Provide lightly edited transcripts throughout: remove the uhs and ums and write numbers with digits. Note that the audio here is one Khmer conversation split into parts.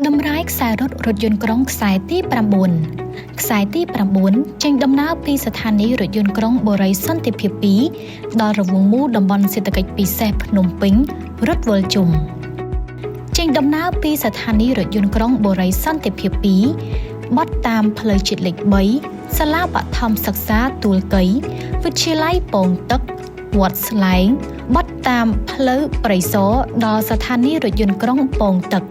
ដំរាយខ្សែរថយន្តក្រុងខ្សែទី9ខ្សែទី9ចេញដំណើរពីស្ថានីយ៍រថយន្តក្រុងបូរីសន្តិភាព2ដល់រង្វង់មូលតំបន់សេដ្ឋកិច្ចពិសេសភ្នំពេញរថវល់ជុំចេញដំណើរពីស្ថានីយ៍រថយន្តក្រុងបូរីសន្តិភាព2បត់តាមផ្លូវជាតិលេខ3សាលាបឋមសិក្សាទួលកីវិទ្យាល័យពងទឹកវត្តស្លែងបត់តាមផ្លូវព្រៃសរដល់ស្ថានីយ៍រថយន្តក្រុងពងទឹក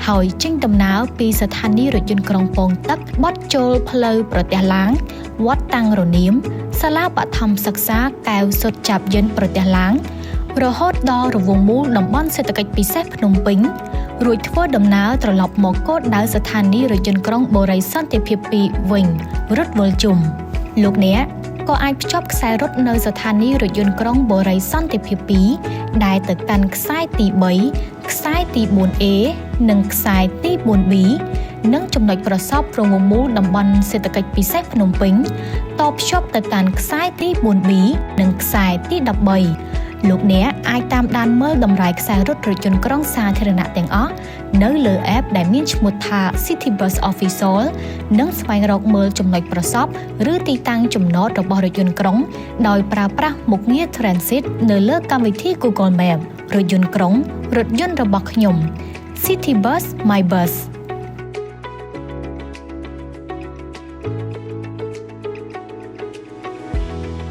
ហើយចេញដំណើរពីស្ថានីយ៍រថយន្តក្រុងពងទឹកបត់ចូលផ្លូវប្រទះឡាងវត្តតាំងរនាមសាលាបឋមសិក្សាកែវសុតចាប់យិនប្រទះឡាងរហូតដល់រង្វង់មូលតំបន់សេដ្ឋកិច្ចពិសេសភ្នំពេញរួចធ្វើដំណើរត្រឡប់មកគោលដៅស្ថានីយ៍រថយន្តក្រុងបូរីសន្តិភាព2វិញរថវល់ជុំលោកអ្នកក៏អាចភ្ជាប់ខ្សែរថនៅស្ថានីយ៍រថយន្តក្រុងបូរីសន្តិភាព2ដែលទៅកាន់ខ្សែទី3ខ្សែទី 4A និងខ្សែទី 4B និងចំណុចប្រសពរង្វង់មូលតំបន់សេដ្ឋកិច្ចពិសេសភ្នំពេញតភ្ជាប់ទៅកាន់ខ្សែទី 4B និងខ្សែទី 13លោកអ្នកអាចតាមដានមើលតម្រាយខ្សែរថយន្តក្រុងសាធារណៈទាំងអស់នៅលើ app ដែលមានឈ្មោះថា City Bus Official និងស្វែងរកមើលចំណុចប្រសពឬទីតាំងចំណតរបស់រថយន្តក្រុងដោយប្រើប្រាស់មុខងារ Transit នៅលើកម្មវិធី Google Map រថយន្តក្រុងរថយន្តរបស់ខ្ញុំ City Bus My Bus